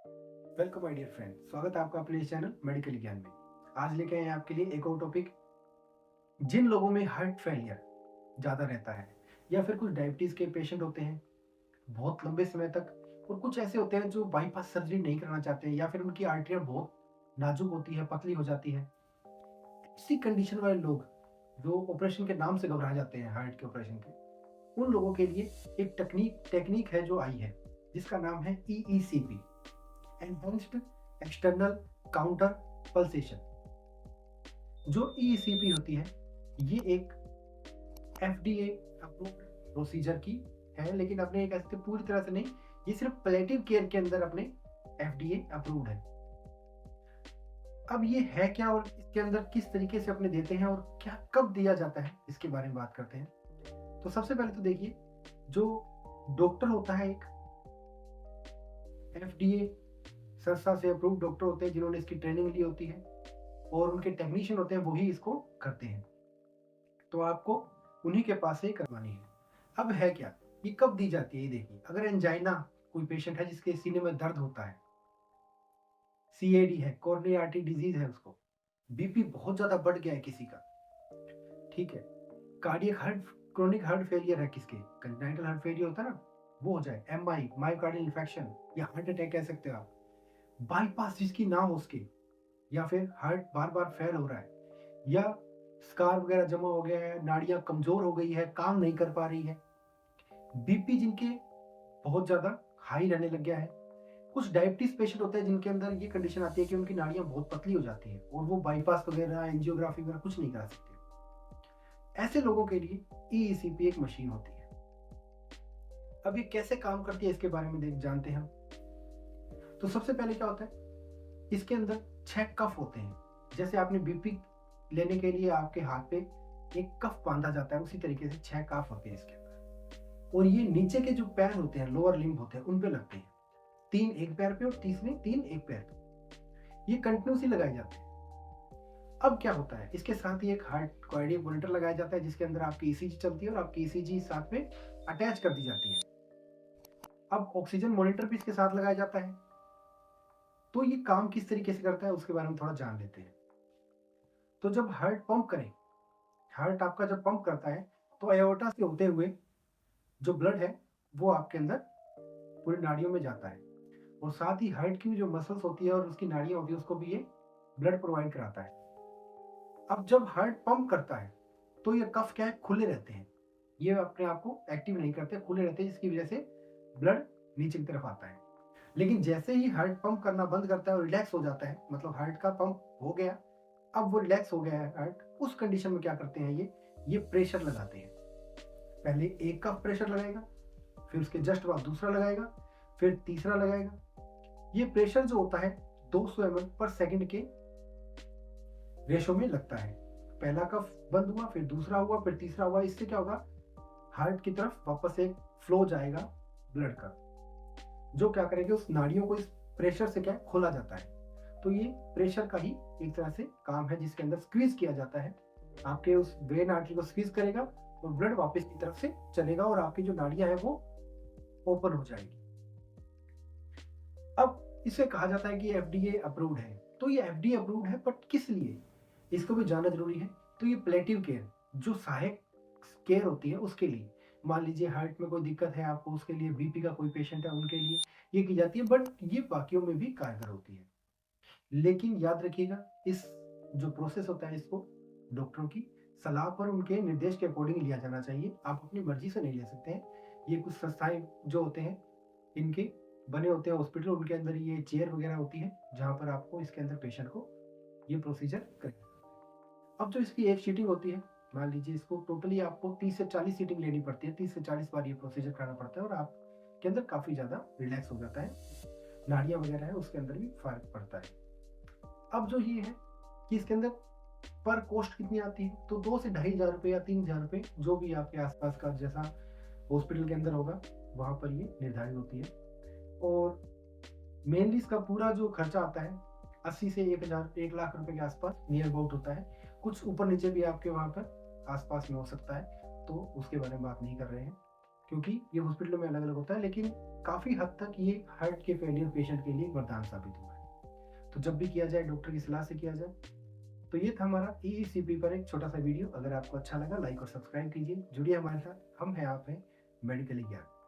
Welcome my dear friend, स्वागत है आपका अपने इस चैनल मेडिकल ज्ञान में। आज लेके आए हैं आपके लिए एक और टॉपिक। जिन लोगों में हार्ट फेलियर ज़्यादा रहता है या फिर कुछ डायबिटीज़ के पेशेंट होते हैं बहुत लंबे समय तक, और कुछ ऐसे होते हैं जो बाईपास सर्जरी नहीं कराना चाहते हैं या फिर उनकी आर्टरियाँ बहुत नाजुक होती है, पतली हो जाती है। इसी कंडीशन वाले लोग जो ऑपरेशन के नाम से घबरा जाते हैं, हार्ट के ऑपरेशन के, उन लोगों के लिए एक टेक्निक है जो आई है, जिसका नाम है EECP, enhanced external counter pulsation. जो EECP होती है, ये एक FDA अप्रूव्ड प्रोसीजर की है, लेकिन अपने एक ऐसे पूरी तरह से नहीं, ये सिर्फ पैलिएटिव केयर के अंदर अपने FDA अप्रूव्ड है। अब ये है क्या और इसके अंदर किस तरीके से अपने देते हैं और क्या कब दिया जाता है, इसके बारे में बात करते हैं। तो सबसे पहले तो देखिए, जो डॉक्टर होता है, एक FDA संस्था से अप्रूव्ड डॉक्टर होते हैं जिन्होंने इसकी ट्रेनिंग ली होती है, और उनके टेक्नीशियन होते हैं, वही इसको करते हैं। तो आपको उन्हीं के पास से ही करवानी है। अब है क्या, ये कब दी जाती है, ये देखिए। अगर एंजाइना कोई पेशेंट है जिसके सीने में दर्द होता है, CAD है, कोरोनरी आर्टरी डिजीज है, उसको बीपी बहुत ज्यादा बढ़ गया है किसी का, ठीक है, cardiac heart chronic heart failure है किसके, कंजेनिटल हार्ट फेलियर होता है ना, वो हो जाए, MI मायोकार्डियल इन्फेक्शन या हार्ट अटैक कह सकते हो आप, बाईपास जिसकी ना हो उसके, या फिर हार्ट बार बार फेल हो रहा है, या स्कार वगैरह जमा हो गया है, नाड़ियां कमजोर हो गई है, काम नहीं कर पा रही है, बीपी जिनके बहुत ज्यादा हाई रहने लग गया है। कुछ डायबिटीज पेशेंट होते हैं जिनके अंदर ये कंडीशन आती है कि उनकी नाड़ियां बहुत पतली हो जाती है और वो बाईपास वगैरह एंजियोग्राफी वगैरह कुछ नहीं करा सकते। ऐसे लोगों के लिए EECP एक मशीन होती है। अब ये कैसे काम करती है, इसके बारे में देख जानते हैं हम। तो सबसे पहले क्या होता है, इसके अंदर 6 कफ होते हैं। जैसे आपने बीपी लेने के लिए आपके हाथ पे एक कफ बांधा जाता है, उसी तरीके से 6 कफ होते हैं इसके अंदर, और ये नीचे के जो पैर होते हैं, लोअर लिम्ब होते हैं, उन पे लगते हैं। 3 एक पैर पे और तीसरे 3 एक पैर पे, ये कंटिन्यूसली लगाए जाते हैं। अब क्या होता है, इसके साथ ही एक हार्ट कार्डियक मॉनिटर लगाया जाता है जिसके अंदर आपकी ECG चलती है और आपकी ECG साथ में अटैच कर दी जाती है। अब ऑक्सीजन मॉनिटर भी इसके साथ लगाया जाता है। तो ये काम किस तरीके से करता है उसके बारे में थोड़ा जान लेते हैं। तो जब हार्ट पंप करें, हार्ट आपका जब पंप करता है, तो एओर्टा से होते हुए जो ब्लड है वो आपके अंदर पूरी नाड़ियों में जाता है, और साथ ही हार्ट की जो मसल्स होती है और उसकी नाड़ियां होती है उसको भी ये ब्लड प्रोवाइड कराता है। अब जब हार्ट पंप करता है तो ये कफ क्या है, खुले रहते हैं, ये अपने आप को एक्टिव नहीं करते, खुले रहते हैं, जिसकी वजह से ब्लड नीचे की तरफ आता है। लेकिन जैसे ही हार्ट पंप करना बंद करता है और रिलैक्स हो जाता है, मतलब हार्ट का पंप हो गया, अब वो रिलैक्स हो गया है हार्ट, उस कंडीशन में क्या करते हैं, ये प्रेशर लगाते हैं। पहले एक का प्रेशर लगाएगा, फिर उसके जस्ट बाद दूसरा लगाएगा, फिर तीसरा लगाएगा। ये प्रेशर जो होता है 200 ml पर सेकंड के रेशो में लगता है। पहला कफ बंद हुआ, फिर दूसरा हुआ, फिर तीसरा हुआ। इससे क्या होगा, हार्ट की तरफ वापस एक फ्लो जाएगा ब्लड का, जो क्या करेगा, उस नाड़ियों को इस प्रेशर से क्या खोला जाता है। तो ये प्रेशर का ही एक तरह से काम है, जिसके अंदर स्क्वीज किया जाता है, आपके उस वेन आर्टरी को स्क्वीज करेगा और ब्लड वापस की तरफ से चलेगा और आपकी जो नाड़ियां है वो ओपन हो जाएगी। अब इसे कहा जाता है कि FDA अप्रूव्ड है। तो ये FDA अप्रूव्ड है, बट किस लिए, इसको भी जानना जरूरी है। तो ये पैलिएटिव केयर, जो सहायक केयर होती है उसके लिए, मान लीजिए हार्ट में कोई दिक्कत है आपको, उसके लिए, बीपी का कोई पेशेंट है उनके लिए ये की जाती है, बट ये बाकियों में भी कारगर होती है। लेकिन याद रखिएगा, इस जो प्रोसेस होता है इसको डॉक्टरों की सलाह पर, उनके निर्देश के अकॉर्डिंग लिया जाना चाहिए, आप अपनी मर्जी से नहीं ले सकते हैं। ये कुछ संस्थाएं जो होते हैं, इनके बने होते हैं हॉस्पिटल, उनके अंदर ये चेयर वगैरह होती है जहाँ पर आपको इसके अंदर पेशेंट को ये प्रोसीजर करें। अब जो इसकी एक सीटिंग होती है, मान लीजिए इसको टोटली आपको 30 से 40 सीटिंग लेनी पड़ती है, 30 से 40 बार ये प्रोसीजर करना पड़ता है, और आपके अंदर काफ़ी ज़्यादा रिलैक्स हो जाता है, नाड़ियाँ वगैरह है उसके अंदर भी फर्क पड़ता है। अब जो ये है कि इसके अंदर पर कॉस्ट कितनी आती है, तो 2 से 2,500 रुपये या 3,000 रुपये, जो भी आपके आसपास का जैसा हॉस्पिटल के अंदर होगा वहाँ पर ये निर्धारित होती है। और मेनली इसका पूरा जो खर्चा आता है 80 से 1 लाख रुपए के आसपास नियर अबाउट होता है। कुछ ऊपर नीचे भी आपके वहाँ पर आसपास में हो सकता है, तो उसके बारे में बात नहीं कर रहे हैं। क्योंकि ये हॉस्पिटलों में अलग अलग होता है, लेकिन काफ़ी हद तक ये हार्ट के फेलियर पेशेंट के लिए एक वरदान साबित हुआ है। तो जब भी किया जाए डॉक्टर की सलाह से किया जाए। तो ये था हमारा ईईसीपी पर एक छोटा सा वीडियो। अगर आपको अच्छा लगा लाइक और सब्सक्राइब कीजिए, जुड़िए हमारे साथ। हम हैं, आप हैं मेडिकली ज्ञान।